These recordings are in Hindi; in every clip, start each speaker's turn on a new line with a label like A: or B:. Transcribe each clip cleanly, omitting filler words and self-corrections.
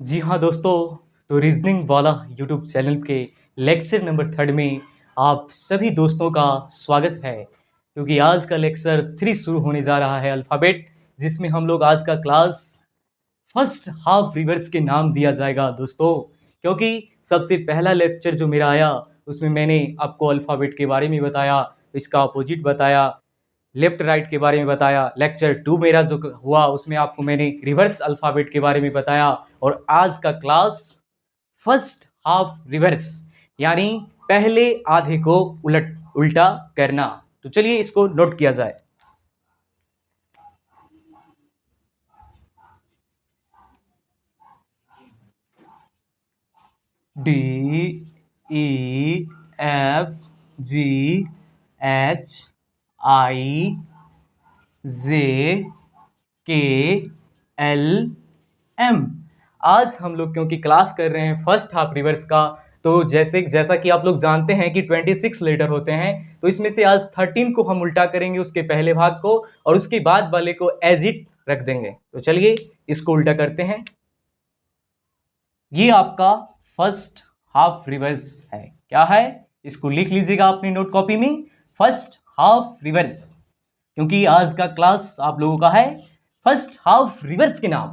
A: जी हाँ दोस्तों, तो रीजनिंग वाला यूट्यूब चैनल के लेक्चर नंबर 3 में आप सभी दोस्तों का स्वागत है। क्योंकि आज का लेक्चर 3 शुरू होने जा रहा है अल्फ़ाबेट, जिसमें हम लोग आज का क्लास फर्स्ट हाफ रिवर्स के नाम दिया जाएगा दोस्तों। क्योंकि सबसे पहला लेक्चर जो मेरा आया उसमें मैंने आपको अल्फ़ाबेट के बारे में बताया, इसका अपोजिट बताया, लेफ्ट राइट के बारे में बताया। लेक्चर 2 मेरा जो हुआ उसमें आपको मैंने रिवर्स अल्फ़ाबेट के बारे में बताया। और आज का क्लास फर्स्ट हाफ रिवर्स यानी पहले आधे को उल्टा करना। तो चलिए इसको नोट किया जाए। DEFGHIJKLM। आज हम लोग क्योंकि क्लास कर रहे हैं फर्स्ट हाफ रिवर्स का, तो जैसा कि आप लोग जानते हैं कि 26 लेटर होते हैं, तो इसमें से आज 13 को हम उल्टा करेंगे, उसके पहले भाग को, और उसके बाद वाले को एज इट रख देंगे। तो चलिए इसको उल्टा करते हैं। ये आपका फर्स्ट हाफ रिवर्स है। क्या है? इसको लिख लीजिएगा अपनी नोट कॉपी में, फर्स्ट हाफ रिवर्स। क्योंकि आज का क्लास आप लोगों का है फर्स्ट हाफ रिवर्स के नाम।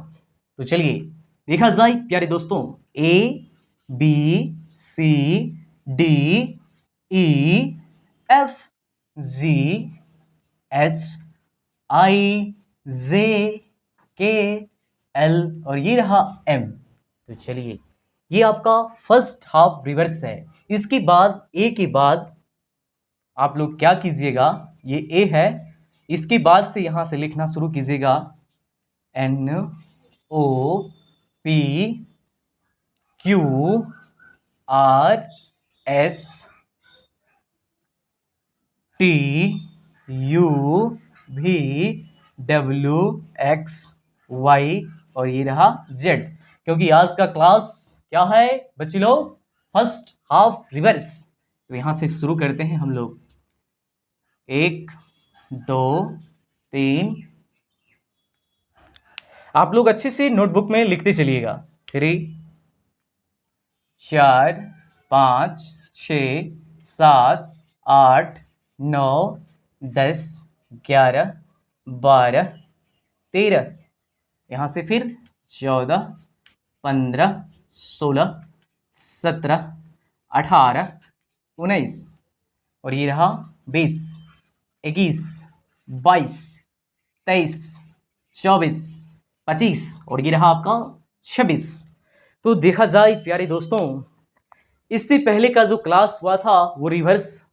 A: तो चलिए देखा जाए प्यारे दोस्तों, ABCDEFGHIJKL और ये रहा M। तो चलिए ये आपका फर्स्ट हाफ रिवर्स है। इसके बाद ए के बाद आप लोग क्या कीजिएगा, ये ए है, इसके बाद से यहां से लिखना शुरू कीजिएगा NOPQRSTUVWXY और ये रहा Z। क्योंकि आज का क्लास क्या है बच्चे लोग, फर्स्ट हाफ रिवर्स। तो यहां से शुरू करते हैं हम लोग। 1 2 3, आप लोग अच्छे से नोटबुक में लिखते चलिएगा। 3 4 5 6 7 8 9 10 11 12 13, यहाँ से फिर 14 15 16 17 18 19 और ये रहा 20 21 22 23 24 25 और ये रहा आपका 26। तो देखा जाए प्यारे दोस्तों, इससे पहले का जो क्लास हुआ था वो रिवर्स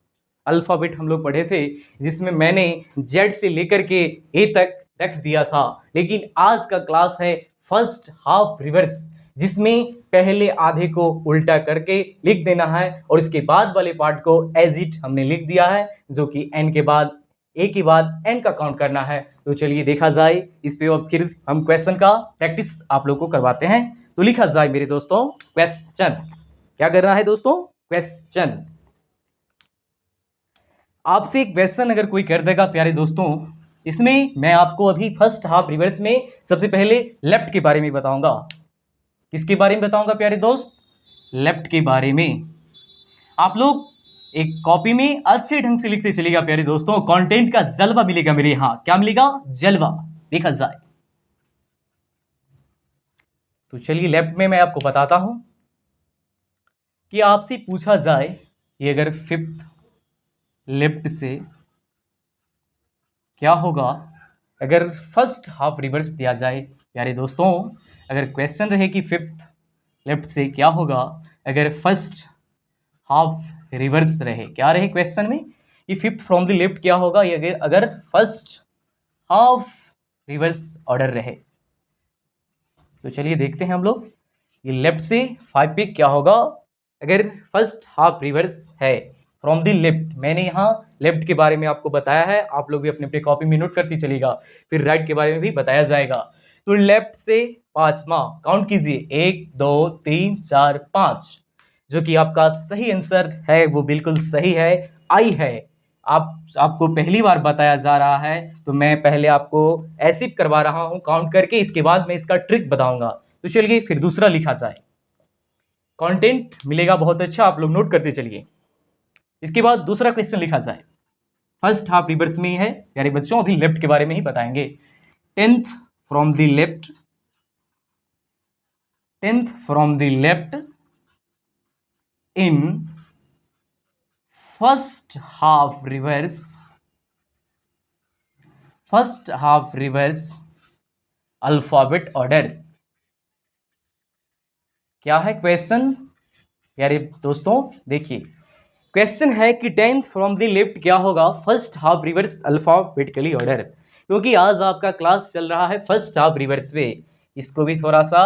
A: अल्फ़ाबेट हम लोग पढ़े थे, जिसमें मैंने जेड से लेकर के ए तक रख दिया था। लेकिन आज का क्लास है फर्स्ट हाफ रिवर्स, जिसमें पहले आधे को उल्टा करके लिख देना है और इसके बाद वाले पार्ट को एज इट हमने लिख दिया है, जो कि एन के बाद ए के बाद एन का काउंट करना है। तो चलिए देखा जाए इस पे, और फिर हम क्वेश्चन का प्रैक्टिस आप लोग को करवाते हैं। तो लिखा जाए मेरे दोस्तों क्वेश्चन। क्या करना है दोस्तों? क्वेश्चन। आपसे एक क्वेश्चन अगर कोई कर देगा प्यारे दोस्तों, इसमें मैं आपको अभी फर्स्ट हाफ रिवर्स में सबसे पहले लेफ्ट के बारे में बताऊंगा। किसके बारे में बताऊंगा प्यारे दोस्त? लेफ्ट के बारे में। आप लोग एक कॉपी में अच्छे ढंग से लिखते चलिएगा प्यारे दोस्तों, कंटेंट का जलवा मिलेगा मेरे यहां। क्या मिलेगा? जलवा। देखा जाए तो चलिए लेफ्ट में मैं आपको बताता हूं कि आपसे पूछा जाए कि अगर फिफ्थ लेफ्ट से क्या होगा अगर फर्स्ट हाफ रिवर्स दिया जाए। प्यारे दोस्तों, अगर क्वेश्चन रहे कि फिफ्थ लेफ्ट से क्या होगा अगर फर्स्ट हाफ रिवर्स रहे, क्या रहे क्वेश्चन में कि फिफ्थ फ्रॉम द लेफ्ट क्या होगा ये अगर फर्स्ट हाफ रिवर्स ऑर्डर रहे। तो चलिए देखते हैं हम लोग, ये लेफ्ट से 5 पे क्या होगा अगर फर्स्ट हाफ रिवर्स है फ्रॉम द लेफ्ट। मैंने यहाँ लेफ्ट के बारे में आपको बताया है, आप लोग भी अपने अपने कॉपी में नोट करती चलिएगा। फिर राइट के बारे में भी बताया जाएगा। तो लेफ्ट से 5वां काउंट कीजिए, 1 2 3 4 5, जो कि आपका सही आंसर है वो बिल्कुल सही है, आई है। आपको पहली बार बताया जा रहा है तो मैं पहले आपको ऐसे करवा रहा हूं काउंट करके, इसके बाद मैं इसका ट्रिक बताऊंगा। तो चलिए फिर दूसरा लिखा जाए। कंटेंट मिलेगा बहुत अच्छा, आप लोग नोट करते चलिए। इसके बाद दूसरा क्वेश्चन लिखा जाए, फर्स्ट हाफ रिवर्स में ही है यानी बच्चों, अभी लेफ्ट के बारे में ही बताएंगे। 10th from the left, 10th from the left in first half reverse, first half reverse alphabet order. क्या है क्वेश्चन यार दोस्तों? देखिए क्वेश्चन है कि 10th फ्रॉम द लेफ्ट क्या होगा, first half reverse alphabetically order, क्योंकि आज आपका क्लास चल रहा है फर्स्ट हाफ रिवर्स पे। इसको भी थोड़ा सा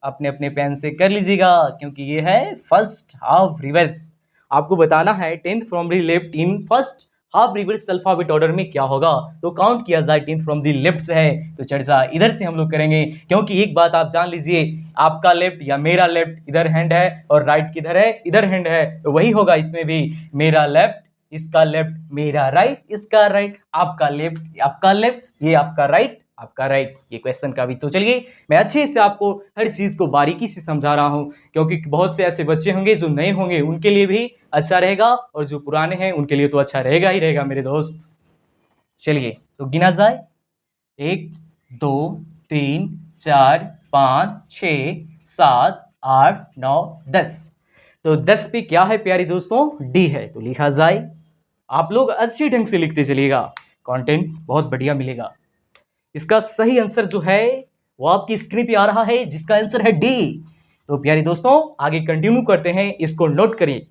A: अपने अपने पेन से कर लीजिएगा, क्योंकि ये है फर्स्ट हाफ रिवर्स। आपको बताना है 10th from the left in first half reverse alphabet order में क्या होगा। तो काउंट किया जाए, 10th फ्रॉम द लेफ्ट से है तो चर्चा इधर से हम लोग करेंगे, क्योंकि एक बात आप जान लीजिए, आपका लेफ्ट या मेरा लेफ्ट इधर हैंड है और राइट किधर है, इधर हैंड है, तो वही होगा इसमें भी। मेरा लेफ्ट, इसका लेफ्ट, मेरा राइट, इसका राइट, आपका लेफ्ट, आपका लेफ्ट, ये आपका राइट, आपका राइट, ये क्वेश्चन का भी। तो चलिए मैं अच्छे से आपको हर चीज को बारीकी से समझा रहा हूं, क्योंकि बहुत से ऐसे बच्चे होंगे जो नए होंगे, उनके लिए भी अच्छा रहेगा और जो पुराने हैं उनके लिए तो अच्छा रहेगा ही रहेगा मेरे दोस्त। चलिए तो गिना जाए, 1 2 3 4 5 6 7 8 9 10। तो 10 पे क्या है प्यारे दोस्तों? डी है, तो लिखा जाए। आप लोग अच्छी ढंग से लिखते चलिएगा, कंटेंट बहुत बढ़िया मिलेगा। इसका सही आंसर जो है वो आपकी स्क्रीन पे आ रहा है, जिसका आंसर है डी। तो प्यारे दोस्तों आगे कंटिन्यू करते हैं, इसको नोट करिए।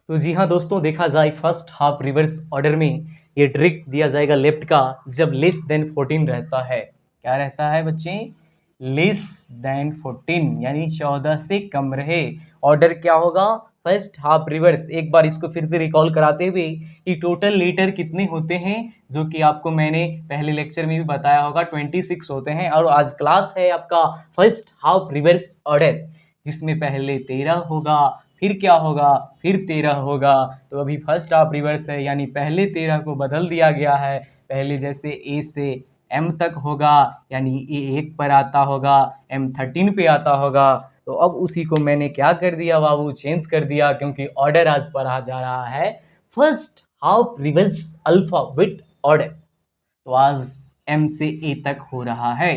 A: तो जी हाँ दोस्तों, देखा जाए फर्स्ट हाफ रिवर्स ऑर्डर में ये ट्रिक दिया जाएगा लेफ्ट का, जब लेस देन 14 रहता है। क्या रहता है बच्चे? लेस देन 14 यानी 14 से कम रहे, ऑर्डर क्या होगा? First half reverse. एक बार इसको फिर से रिकॉल कराते हुए कि टोटल लीटर कितने होते हैं, जो कि आपको मैंने पहले लेक्चर में भी बताया होगा, 26 होते हैं। और आज क्लास है आपका फर्स्ट हाफ रिवर्स ऑर्डर, जिसमें पहले 13 होगा, फिर क्या होगा, फिर 13 होगा। तो अभी फर्स्ट हाफ रिवर्स है, यानी पहले 13 को बदल दिया गया है। पहले जैसे ए से एम तक होगा, यानी ए 1 पर आता होगा, एम 13 पे आता होगा। तो अब उसी को मैंने क्या कर दिया बाबू, चेंज कर दिया, क्योंकि ऑर्डर आज पढ़ा जा रहा है first half reverse alphabet order. तो आज एम से ए तक हो रहा है।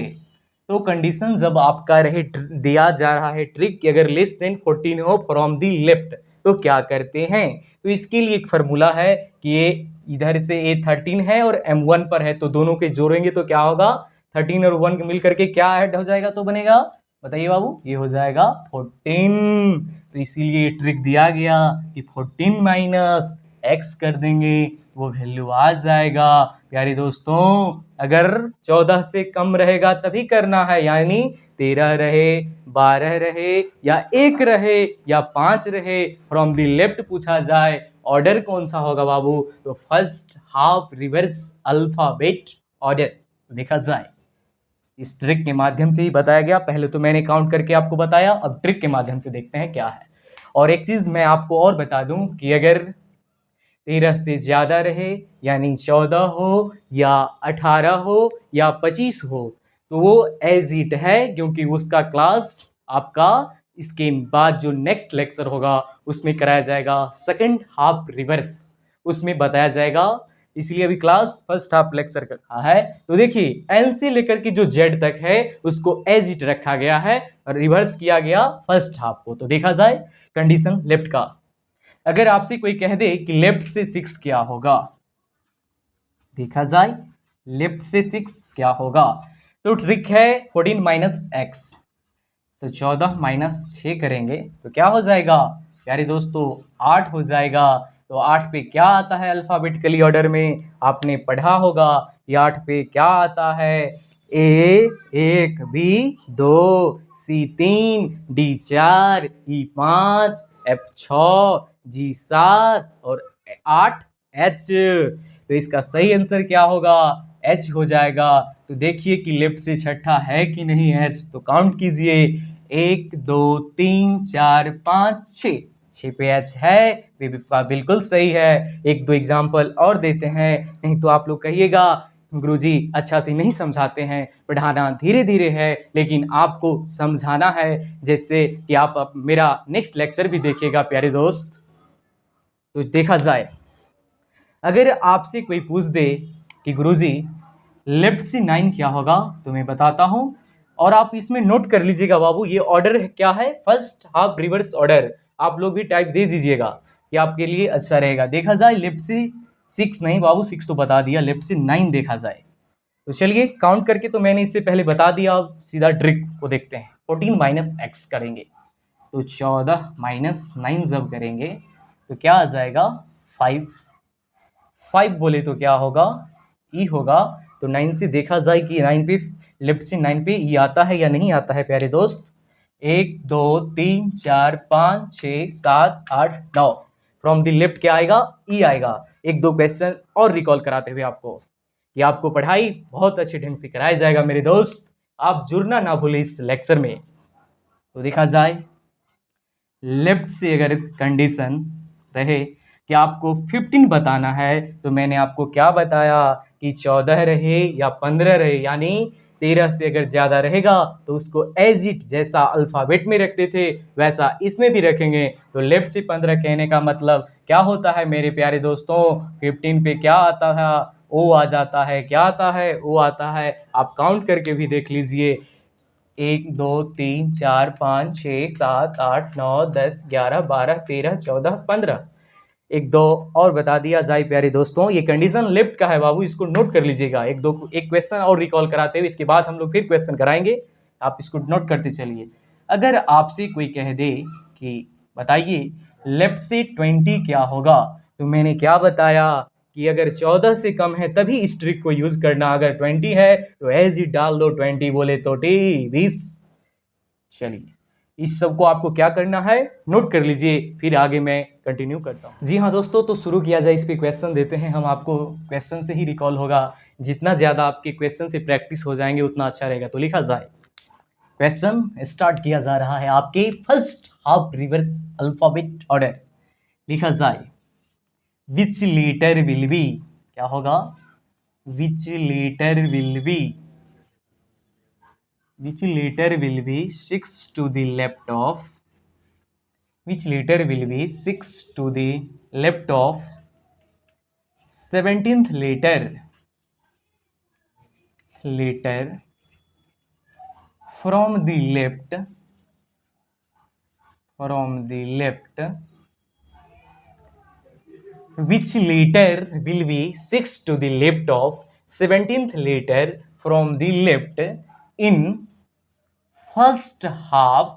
A: तो कंडीशन जब आपका रहे, दिया जा रहा है ट्रिक कि अगर लेस देन 14 हो फ्रॉम दी लेफ्ट, तो क्या करते हैं? तो इसके लिए एक फार्मूला है कि ये इधर से ए 13 है और एम 1 पर है, तो दोनों के जोड़ेंगे तो क्या होगा? 13 और 1 मिल करके क्या ऐड हो जाएगा, तो बनेगा, बताइए बाबू, ये हो जाएगा 14। तो इसीलिए ये ट्रिक दिया गया कि 14 माइनस एक्स कर देंगे, वो वैल्यू आ जाएगा। प्यारे दोस्तों अगर 14 से कम रहेगा तभी करना है, यानी 13 रहे, 12 रहे, या 1 रहे, या 5 रहे, फ्रॉम द लेफ्ट पूछा जाए, ऑर्डर कौन सा होगा बाबू? तो first half reverse alphabet order. देखा जाए इस ट्रिक के माध्यम से ही बताया गया। पहले तो मैंने काउंट करके आपको बताया, अब ट्रिक के माध्यम से देखते हैं क्या है। और एक चीज मैं आपको और बता दूं कि अगर 13 से ज्यादा रहे, यानी 14 हो या 18 हो या 25 हो, तो वो एज इट है, क्योंकि उसका क्लास आपका इसके बाद जो नेक्स्ट लेक्चर होगा उसमें कराया जाएगा सेकंड हाफ रिवर्स, उसमें बताया जाएगा। इसलिए अभी क्लास फर्स्ट हाफ लेक्चर का है। तो देखिए एन से लेकर के जो जेड तक है उसको एज इट रखा गया है और रिवर्स किया गया फर्स्ट हाफ को। तो देखा जाए कंडीशन लेफ्ट का, अगर आपसे कोई कह दे कि लेफ्ट से 6 क्या होगा, देखा जाए लेफ्ट से 6 क्या होगा, तो ट्रिक है 14 माइनस एक्स। तो 14 माइनस 6 करेंगे तो क्या हो जाएगा प्यारे दोस्तों? 8 हो जाएगा। तो 8 पे क्या आता है अल्फाबेटिकली ऑर्डर में, आपने पढ़ा होगा। ये 8 पे क्या आता है? ए 1, बी 2, सी 3, डी 4, ई 5, एफ 6, जी 7 और 8 एच। तो इसका सही आंसर क्या होगा? एच हो जाएगा। तो देखिए कि लेफ्ट से छठा है कि नहीं एच, तो काउंट कीजिए, 1 2 3 4 5 6 पे एच है, बिल्कुल सही है। एक दो एग्जाम्पल और देते हैं, नहीं तो आप लोग कहिएगा गुरुजी अच्छा से नहीं समझाते हैं, पढ़ाना धीरे धीरे है, लेकिन आपको समझाना है, जैसे कि आप मेरा नेक्स्ट लेक्चर भी देखिएगा प्यारे दोस्त। तो देखा जाए, अगर आपसे कोई पूछ दे कि गुरुजी लेफ्ट से 9 क्या होगा, तो मैं बताता हूं, और आप इसमें नोट कर लीजिएगा बाबू, ये ऑर्डर क्या है, फर्स्ट हाफ रिवर्स ऑर्डर। आप लोग भी टाइप दे दीजिएगा, ये आपके लिए अच्छा रहेगा। देखा जाए लेफ्ट से 6 नहीं बाबू, 6 तो बता दिया, लेफ्ट से 9 देखा जाए तो चलिए काउंट करके, तो मैंने इससे पहले बता दिया, अब सीधा ट्रिक को देखते हैं। 14 माइनस एक्स करेंगे तो 14 माइनस 9 जब करेंगे तो क्या आ जाएगा, 5 बोले तो क्या होगा, ई होगा। तो 9 से देखा जाए कि 9 पे, लेफ्ट से 9 पे ई आता है या नहीं आता है प्यारे दोस्त। 1 2 3 4 5 6 7 8 9, फ्रॉम द लेफ्ट क्या आएगा, ई आएगा। एक दो क्वेश्चन और रिकॉल कराते हुए आपको, कि आपको पढ़ाई बहुत अच्छे ढंग से कराया जाएगा मेरे दोस्त, आप जुड़ना ना भूलें इस लेक्चर में। तो देखा जाए, लेफ्ट से अगर कंडीशन रहे कि आपको 15 बताना है, तो मैंने आपको क्या बताया कि 14 रहे या 15 रहे, यानी 13 से अगर ज्यादा रहेगा तो उसको एज इट, जैसा अल्फाबेट में रखते थे वैसा इसमें भी रखेंगे। तो लेफ्ट से 15 कहने का मतलब क्या होता है मेरे प्यारे दोस्तों, 15 पे क्या आता है, ओ आ जाता है, क्या आता है, ओ आता है। आप काउंट करके भी देख लीजिए, 1 2 3 4 5 6 7 8 9 10 11 12 13 14 15। एक दो और बता दिया जाए प्यारे दोस्तों, ये कंडीशन लेफ्ट का है बाबू, इसको नोट कर लीजिएगा। एक क्वेश्चन और रिकॉल कराते हुए इसके बाद हम लोग फिर क्वेश्चन कराएंगे, आप इसको नोट करते चलिए। अगर आपसे कोई कह दे कि बताइए लेफ्ट से 20 क्या होगा, तो मैंने क्या बताया कि अगर 14 से कम है तभी इस ट्रिक को यूज करना, अगर 20 है तो एज ही डाल दो, 20 बोले तो 20। चलिए, इस सब को आपको क्या करना है, नोट कर लीजिए, फिर आगे मैं कंटिन्यू करता हूँ। जी हाँ दोस्तों, तो शुरू किया जाए, इस पे क्वेश्चन देते हैं हम आपको, क्वेश्चन से ही रिकॉल होगा, जितना ज़्यादा आपके क्वेश्चन से प्रैक्टिस हो जाएंगे उतना अच्छा रहेगा। तो लिखा जाए, क्वेश्चन स्टार्ट किया जा रहा है आपके first half reverse alphabet order. लिखा जाए, विच लेटर विल बी, क्या होगा, which letter will be, which letter will be 6 to the left of, which letter will be 6 to the left of 17th letter from the left, which letter will be 6 to the left of 17th letter from the left in first half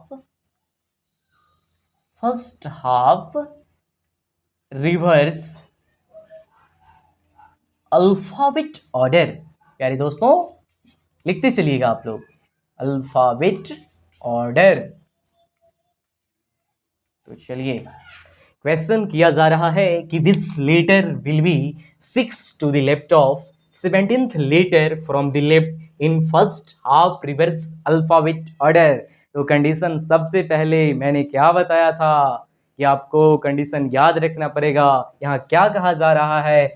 A: reverse alphabet order. प्यारे दोस्तों लिखते चलिएगा आप लोग, अल्फाबेट ऑर्डर। तो चलिए, क्वेश्चन किया जा रहा है कि this letter will be 6 to the left of 17th letter from the left in first half reverse alphabet order. तो कंडीशन सबसे पहले मैंने क्या बताया था कि आपको कंडीशन याद रखना पड़ेगा। यहाँ क्या कहा जा रहा है,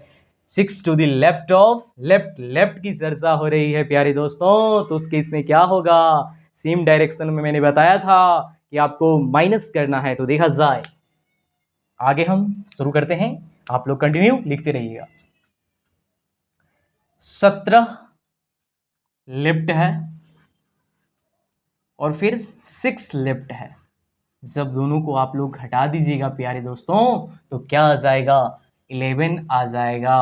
A: 6 to the left of, left की चर्चा हो रही है प्यारे दोस्तों, तो उस केस में क्या होगा, सेम डायरेक्शन में मैंने बताया था कि आपको माइनस करना है। तो देखा जाए, आगे हम शुरू करते हैं, आप लोग कंटिन्यू लिखते रहिएगा। 17 लेफ्ट है और फिर 6 लेफ्ट है। जब दोनों को आप लोग घटा दीजिएगा प्यारे दोस्तों, तो क्या आ जाएगा, 11 आ जाएगा।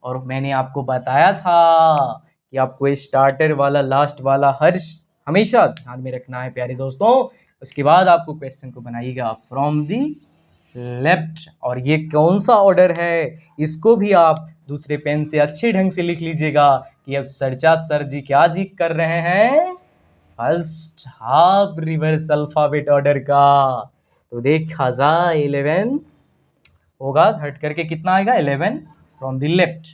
A: और मैंने आपको बताया था कि आपको स्टार्टर वाला लास्ट वाला हमेशा ध्यान में रखना है प्यारे दोस्तों। उसके बाद आपको क्वेश्चन को बनाइएगा फ्रॉम दी लेफ्ट। और ये कौन सा ऑर्डर है, इसको भी आप दूसरे पेन से अच्छे ढंग से लिख लीजिएगा कि अब सर जी क्या जी कर रहे हैं, first half reverse alphabet order का। तो देखा जाए, 11 होगा, घट करके कितना आएगा, 11 फ्रॉम द लेफ्ट।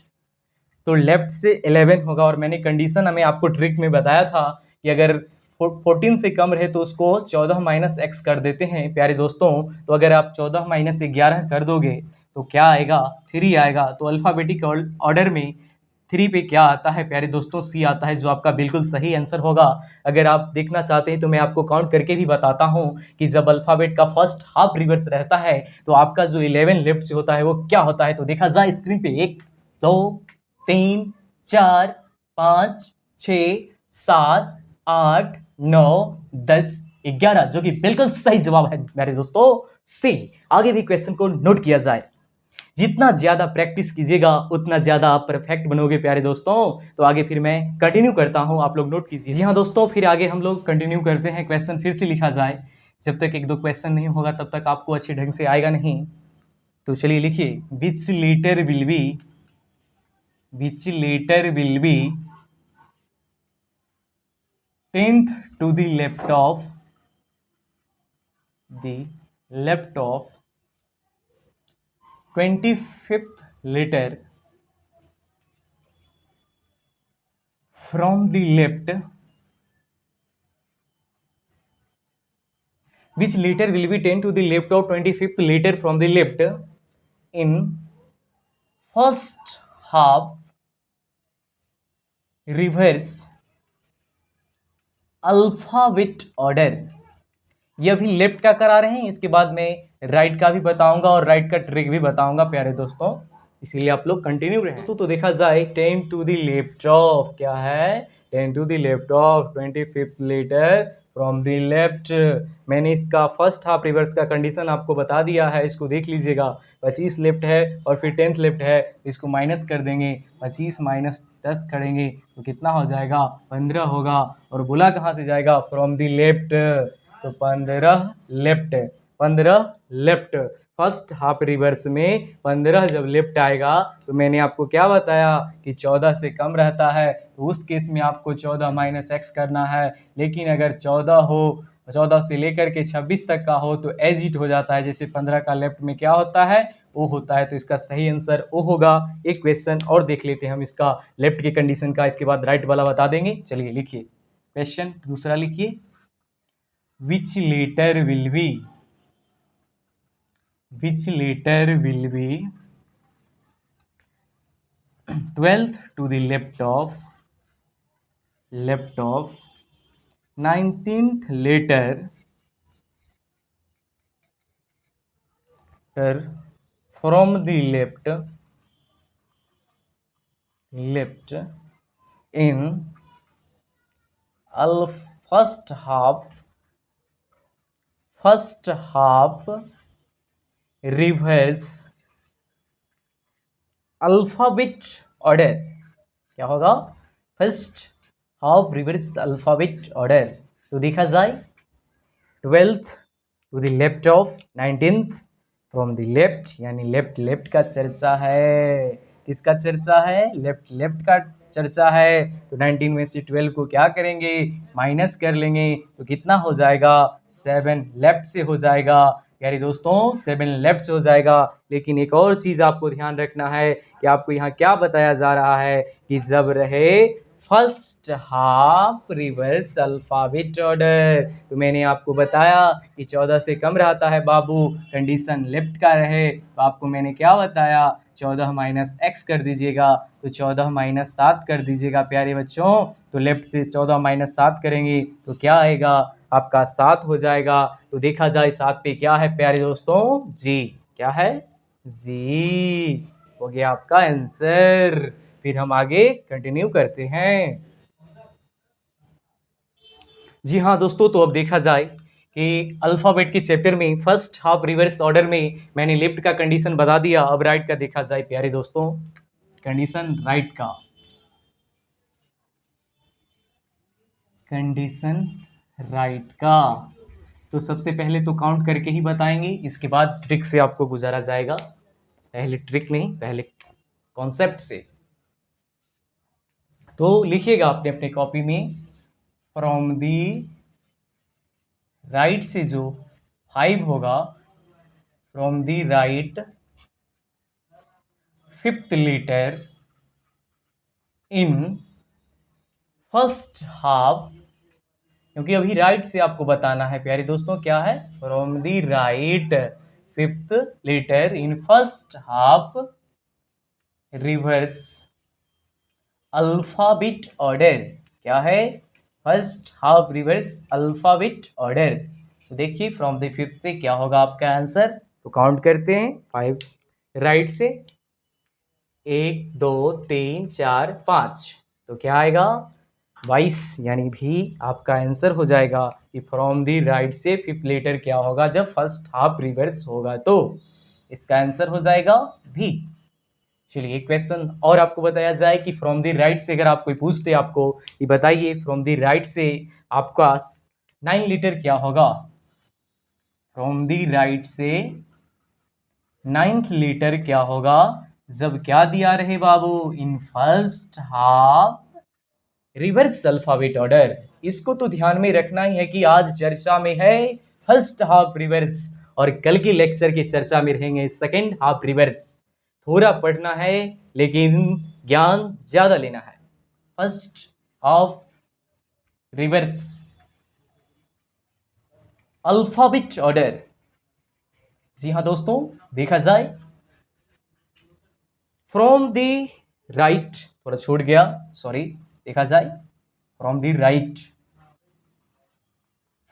A: तो लेफ्ट से 11 होगा। और मैंने कंडीशन हमें आपको ट्रिक में बताया था कि अगर 14 से कम रहे तो उसको 14 माइनस एक्स कर देते हैं प्यारे दोस्तों। तो अगर आप 14 माइनस 11 कर दोगे तो क्या आएगा, 3 आएगा। तो अल्फाबेटिक ऑर्डर में 3 पे क्या आता है प्यारे दोस्तों? सी आता है, जो आपका बिल्कुल सही आंसर होगा। अगर आप देखना चाहते हैं तो मैं आपको काउंट करके भी बताता हूं कि जब अल्फाबेट का फर्स्ट हाफ रिवर्स रहता है तो आपका जो 11 लेफ्ट से होता है वो क्या होता है। तो देखा जाए स्क्रीन पे, 1 2 3 4 5 6 7 8 9 10 11, जो कि बिल्कुल सही जवाब है मेरे दोस्तों, सी। आगे भी क्वेश्चन को नोट किया जाए। जितना ज्यादा प्रैक्टिस कीजिएगा उतना ज्यादा आप परफेक्ट बनोगे प्यारे दोस्तों। तो आगे फिर मैं कंटिन्यू करता हूं, आप लोग नोट कीजिए। जी हाँ दोस्तों, फिर आगे हम लोग कंटिन्यू करते हैं। क्वेश्चन फिर से लिखा जाए। जब तक 1-2 क्वेश्चन नहीं होगा तब तक आपको अच्छे ढंग से आएगा नहीं। तो चलिए लिखिए, which letter will be 10th to the left of 25th letter from the left. Which letter will be 10 to the left of 25th letter from the left in first half reverse alphabet order? ये अभी लेफ्ट का करा रहे हैं, इसके बाद में राइट का भी बताऊंगा और राइट का ट्रिक भी बताऊंगा प्यारे दोस्तों, इसीलिए आप लोग कंटिन्यू रहे। तो देखा जाए 10 टू द लेफ्ट ऑफ, क्या है, 10 to the left of 25th letter from the left. मैंने इसका फर्स्ट हाफ रिवर्स का कंडीशन आपको बता दिया है, इसको देख लीजिएगा। 25 लेफ्ट है और फिर 10th लेफ्ट है, इसको माइनस कर देंगे। 25 माइनस 10 करेंगे तो कितना हो जाएगा, 15 होगा। और बोला कहाँ से जाएगा, फ्रॉम द लेफ्ट, तो 15 left, 15 left. First half reverse में 15 जब लेफ्ट आएगा तो मैंने आपको क्या बताया कि 14 से कम रहता है, तो उस केस में आपको 14 माइनस एक्स करना है। लेकिन अगर 14 हो, 14 से लेकर के 26 तक का हो तो एज इट हो जाता है। जैसे 15 का लेफ्ट में क्या होता है, ओ होता है, तो इसका सही आंसर ओ होगा। एक क्वेश्चन और देख लेते हैं हम इसका लेफ्ट के कंडीशन का, इसके बाद राइट वाला बता देंगे। चलिए लिखिए, क्वेश्चन दूसरा लिखिए, which letter will be 12th to the left of 19th letter from the left in first half reverse alphabet order. क्या होगा, first half reverse alphabet order. तो देखा जाए 12th to the left of 19th from the left, यानी लेफ्ट का चर्चा है। किसका चर्चा है, लेफ्ट का चर्चा है। तो 19 में से 12 को क्या करेंगे, माइनस कर लेंगे, तो कितना हो जाएगा, 7 लेफ्ट से हो जाएगा। यानी दोस्तों 7 लेफ्ट से हो जाएगा। लेकिन एक और चीज़ आपको ध्यान रखना है कि आपको यहाँ क्या बताया जा रहा है कि जब रहे first half reverse alphabet order, तो मैंने आपको बताया कि 14 से कम रहता है बाबू, कंडीशन लेफ्ट का रहे, तो आपको मैंने क्या बताया, 14 माइनस एक्स कर दीजिएगा, तो 14 माइनस 7 कर दीजिएगा प्यारे बच्चों। तो लेफ्ट से 14 माइनस 7 करेंगे तो क्या आएगा, आपका 7 हो जाएगा। तो देखा जाए 7 पे क्या है प्यारे दोस्तों, जी। क्या है, जी हो गया आपका आंसर। फिर हम आगे कंटिन्यू करते हैं। जी हाँ दोस्तों, तो अब देखा जाए कि अल्फाबेट के चैप्टर में फर्स्ट हाफ रिवर्स ऑर्डर में मैंने लेफ्ट का कंडीशन बता दिया। अब राइट का देखा जाए प्यारे दोस्तों, कंडीशन राइट का, कंडीशन राइट का। तो सबसे पहले तो काउंट करके ही बताएंगे, इसके बाद ट्रिक से आपको गुजारा जाएगा। पहले ट्रिक नहीं, पहले कॉन्सेप्ट से। तो लिखिएगा आपने अपने कॉपी में, फ्रॉम दी राइट से जो 5 होगा, from the right 5th letter in first half, क्योंकि अभी राइट से आपको बताना है प्यारे दोस्तों, क्या है, from the right 5th letter in first half reverse alphabet order. क्या है? First half reverse alphabet order. तो देखिए फ्रॉम द फिफ्थ से क्या होगा आपका आंसर। तो काउंट करते हैं 5 राइट से, 1 2 3 4 5। तो क्या आएगा? 22 यानी भी आपका आंसर हो जाएगा कि फ्रॉम दी राइट से फिफ्थ लेटर क्या होगा जब फर्स्ट हाफ रिवर्स होगा, तो इसका आंसर हो जाएगा भी। चलिए एक क्वेश्चन और आपको बताया जाए कि फ्रॉम दी राइट से अगर आप कोई पूछते आपको ये बताइए फ्रॉम दी राइट से आपका 9 लीटर क्या होगा। फ्रॉम दी राइट से 9th लीटर क्या होगा जब क्या दिया रहे बाबू, in first half reverse alphabet order. इसको तो ध्यान में रखना ही है कि आज चर्चा में है फर्स्ट हाफ रिवर्स और कल के लेक्चर की चर्चा में रहेंगे सेकेंड हाफ रिवर्स। थोड़ा पढ़ना है लेकिन ज्ञान ज्यादा लेना है। First half reverse alphabet order. जी हाँ दोस्तों, देखा जाए फ्रॉम दी राइट, थोड़ा छूट गया सॉरी, देखा जाए from the right,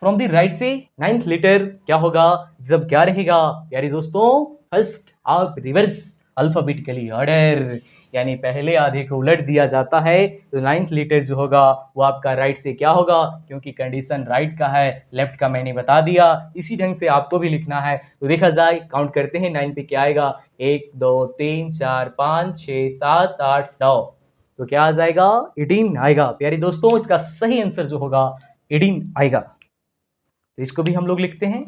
A: from the right से 9th लेटर क्या होगा जब क्या रहेगा प्यारे दोस्तों, first half reverse alphabetically order, यानी पहले आधे को उलट दिया जाता है। तो 9th लेटर जो होगा वो आपका राइट से क्या होगा, क्योंकि कंडीशन राइट का है, लेफ्ट का मैंने बता दिया, इसी ढंग से आपको भी लिखना है। तो देखा जाए काउंट करते हैं 9 पे क्या आएगा, 1 2 3 4 5 6 7 8 9। तो क्या आ जाएगा, 18 आएगा प्यारे दोस्तों। इसका सही आंसर जो होगा 18 आएगा। तो इसको भी हम लोग लिखते हैं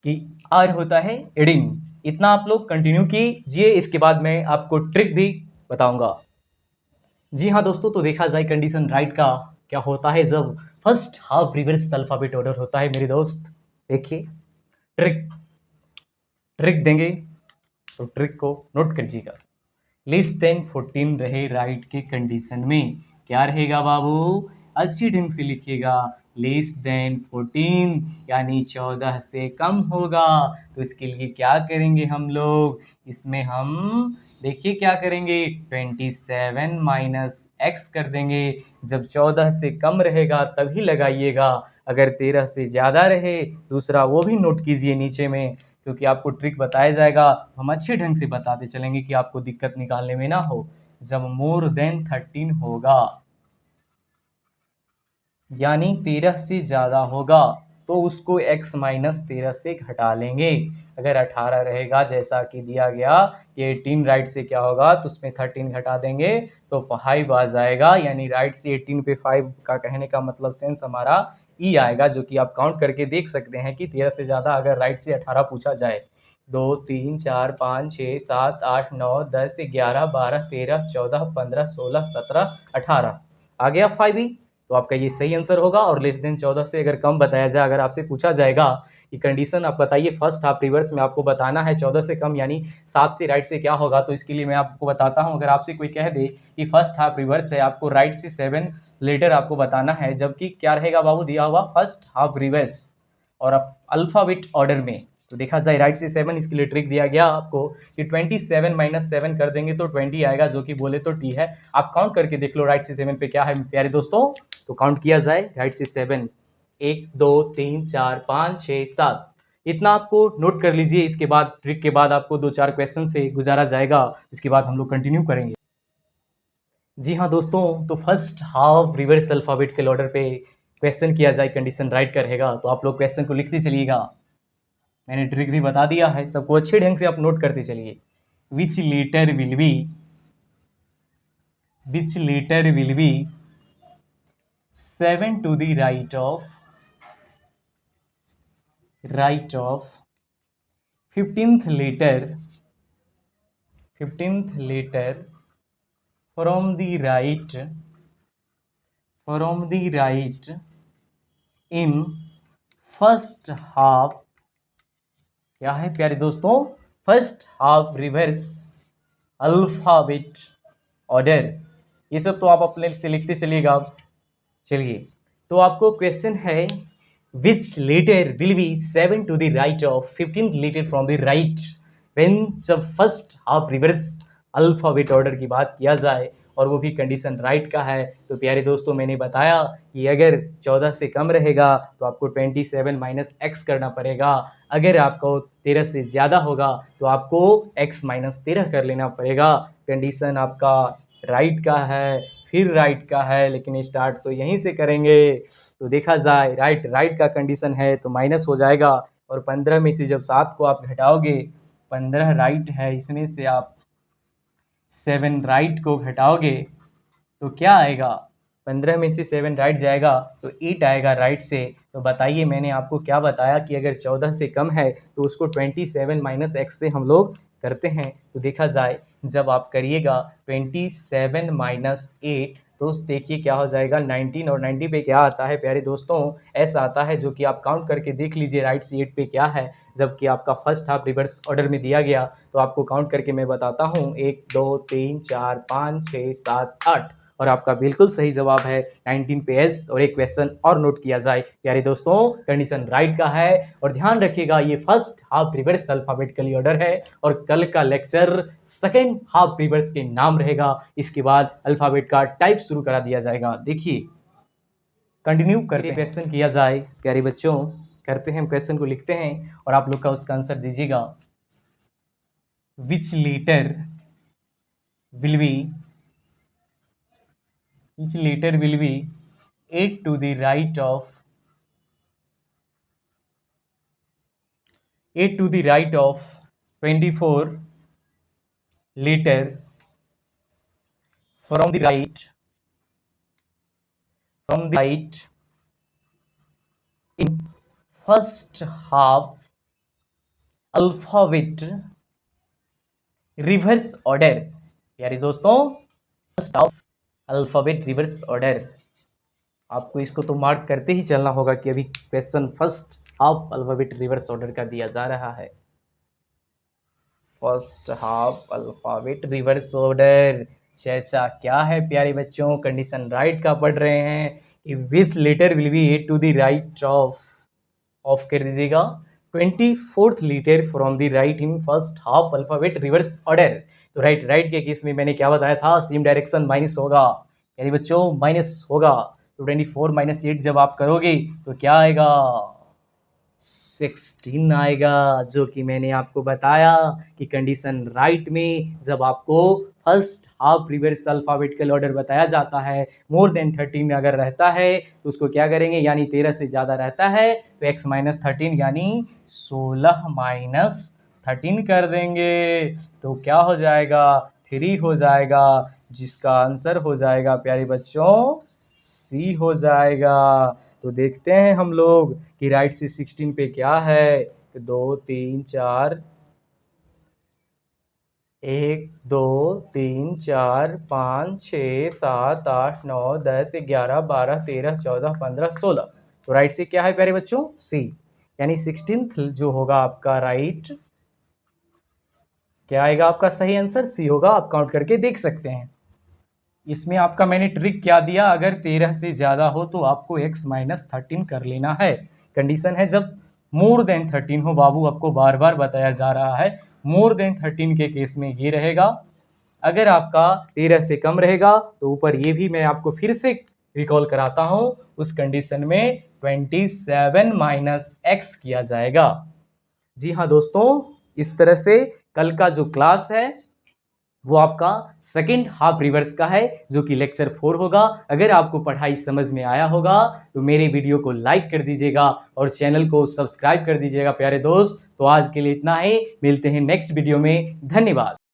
A: कि आर होता है 18। इतना आप लोग कंटिन्यू कीजिए, इसके बाद मैं आपको ट्रिक भी बताऊंगा। जी हाँ दोस्तों, तो देखा जाए कंडीशन राइट का क्या होता है जब first half reverse alphabet order होता है मेरे दोस्त। देखिए ट्रिक ट्रिक देंगे तो ट्रिक को नोट करिएगा। लेस देन 14 रहे राइट के कंडीशन में क्या रहेगा बाबू, अच्छी ढंग से लिखिएगा। लेस देन 14 यानी 14 से कम होगा। तो इसके लिए क्या करेंगे हम लोग, इसमें हम देखिए क्या करेंगे, 27 माइनस एक्स कर देंगे। जब 14 से कम रहेगा तभी लगाइएगा, अगर 13 से ज़्यादा रहे दूसरा वो भी नोट कीजिए नीचे में, क्योंकि आपको ट्रिक बताया जाएगा। हम अच्छे ढंग से बताते चलेंगे कि आपको दिक्कत निकालने में ना हो। जब मोर देन 13 होगा यानी 13 से ज़्यादा होगा तो उसको x माइनस 13 से घटा लेंगे। अगर 18 रहेगा जैसा कि दिया गया कि 18 राइट से क्या होगा तो उसमें 13 घटा देंगे तो 5 आ जाएगा। यानी राइट से 18 पे 5 का कहने का मतलब सेंस हमारा ई आएगा, जो कि आप काउंट करके देख सकते हैं कि 13 से ज़्यादा अगर राइट से 18 पूछा जाए 2 3 4 5 6 7 8 9 10 11 12 13 14 15 16 17 18 आ गया 5 ही। तो आपका ये सही आंसर होगा। और लेस देन 14 से अगर कम बताया जाए, अगर आपसे पूछा जाएगा कि कंडीशन आप बताइए फर्स्ट हाफ रिवर्स में, आपको बताना है 14 से कम यानी 7 से राइट से क्या होगा, तो इसके लिए मैं आपको बताता हूं। अगर आपसे कोई कह दे कि फर्स्ट हाफ रिवर्स है, आपको राइट से 7 लेटर आपको बताना है, जबकि क्या रहेगा बाबू दिया हुआ फर्स्ट हाफ रिवर्स और अल्फाबेट ऑर्डर में। तो देखा जाए राइट से 7, इसके लिए ट्रिक दिया गया आपको कि 27 माइनस 7 कर देंगे तो 20 आएगा, जो कि बोले तो टी है। आप काउंट करके देख लो राइट से 7 पे क्या है प्यारे दोस्तों। तो काउंट किया जाए राइट से 7, 1 2 3 4 5 6 7, इतना आपको नोट कर लीजिए। इसके बाद ट्रिक के बाद आपको 2-4 क्वेश्चन से गुजारा जाएगा, इसके बाद हम लोग कंटिन्यू करेंगे। जी हाँ दोस्तों, तो first half reverse alphabetical order पे क्वेश्चन किया जाए, कंडीशन राइट का रहेगा। तो आप लोग क्वेश्चन को लिखते चलिएगा, मैंने ट्रिक भी बता दिया है, सबको अच्छे ढंग से आप नोट करते चलिए। Which letter will be 7 to the right of 15th letter from the right in first half, क्या है प्यारे दोस्तों, first half reverse alphabet order. ये सब तो आप अपने से लिखते चलिएगा। आप चलिए, तो आपको क्वेश्चन है which letter will be 7 to the right of 15th letter from the right when जब first half reverse alphabet order की बात किया जाए और वो भी कंडीशन राइट का है, तो प्यारे दोस्तों मैंने बताया कि अगर 14 से कम रहेगा तो आपको 27 माइनस एक्स करना पड़ेगा, अगर आपको 13 से ज़्यादा होगा तो आपको x माइनस 13 कर लेना पड़ेगा। कंडीशन आपका राइट का है, फिर राइट का है, लेकिन स्टार्ट तो यहीं से करेंगे। तो देखा जाए राइट का कंडीशन है तो माइनस हो जाएगा, और 15 में से जब 7 को आप घटाओगे, 15 राइट है, इसमें से आप 7 राइट को घटाओगे तो क्या आएगा, 15 में से 7 राइट जाएगा तो 8 आएगा राइट से। तो बताइए मैंने आपको क्या बताया कि अगर 14 से कम है तो उसको 27 माइनस एक्स से हम लोग करते हैं। तो देखा जाए जब आप करिएगा 27 माइनस 8 तो देखिए क्या हो जाएगा, 19, और 90 पे क्या आता है प्यारे दोस्तों, ऐसा आता है, जो कि आप काउंट करके देख लीजिए राइट से 8 पे क्या है, जबकि आपका फर्स्ट हाफ रिवर्स ऑर्डर में दिया गया। तो आपको काउंट करके मैं बताता हूँ, 1 2 3 4 5 6 7 8, और आपका बिल्कुल सही जवाब है 19 पे एस। और एक क्वेश्चन और नोट किया जाए प्यारे दोस्तों, कंडीशन राइट का है, और ध्यान रखिएगा ये first half reverse alphabetically order है, और कल का लेक्चर सेकेंड हाफ रिवर्स के नाम रहेगा। इसके बाद अल्फाबेट का टाइप शुरू करा दिया जाएगा। देखिए कंटिन्यू करके क्वेश्चन किया जाए प्यारे बच्चों, करते हैं क्वेश्चन को, लिखते हैं और आप लोग का उसका आंसर दीजिएगा। Which letter will be each letter will be 8 to the right of 24 letter from the right in first half alphabet reverse order। यारी दोस्तों first half alphabet reverse order, आपको इसको तो मार्क करते ही चलना होगा कि अभी question first half alphabet reverse order का दिया जा रहा है। First half alphabet reverse order जैसा क्या है प्यारे बच्चों, कंडीशन राइट का पढ़ रहे हैं कि which letter will be 8 to the right of कर दीजिएगा 24th letter from the right in first half alphabet reverse order. तो राइट के केस में मैंने क्या बताया था, सेम डायरेक्शन माइनस होगा यानी बच्चों, माइनस होगा। तो 24 माइनस 8 जब आप करोगे तो क्या आएगा, 16 आएगा, जो कि मैंने आपको बताया कि कंडीशन राइट में जब आपको first half reverse alphabetical order बताया जाता है, मोर देन 13 अगर रहता है तो उसको क्या करेंगे, यानी 13 से ज़्यादा रहता है तो x माइनस 13 यानी 16 माइनस 13 कर देंगे, तो क्या हो जाएगा, 3 हो जाएगा, जिसका आंसर हो जाएगा प्यारे बच्चों सी हो जाएगा। तो देखते हैं हम लोग कि राइट से 16 पे क्या है, 2 3 4 1 2 3 4 5 6 7 8 9 10 11 12 13 14 15 16। तो राइट से क्या है प्यारे बच्चों, सी, यानी 16th जो होगा आपका राइट, क्या आएगा आपका सही आंसर, सी होगा। आप काउंट करके देख सकते हैं। इसमें आपका मैंने ट्रिक क्या दिया, अगर 13 से ज़्यादा हो तो आपको x माइनस 13 कर लेना है। कंडीशन है जब मोर देन 13 हो, बाबू आपको बार बार बताया जा रहा है, मोर देन 13 के केस में ये रहेगा, अगर आपका 13 से कम रहेगा तो ऊपर ये भी मैं आपको फिर से रिकॉल कराता हूँ, उस कंडीशन में 27 माइनस एक्स किया जाएगा। जी हाँ दोस्तों, इस तरह से कल का जो क्लास है वो आपका सेकेंड हाफ रिवर्स का है, जो कि लेक्चर 4 होगा। अगर आपको पढ़ाई समझ में आया होगा तो मेरे वीडियो को लाइक कर दीजिएगा और चैनल को सब्सक्राइब कर दीजिएगा प्यारे दोस्त। तो आज के लिए इतना ही, मिलते हैं नेक्स्ट वीडियो में, धन्यवाद।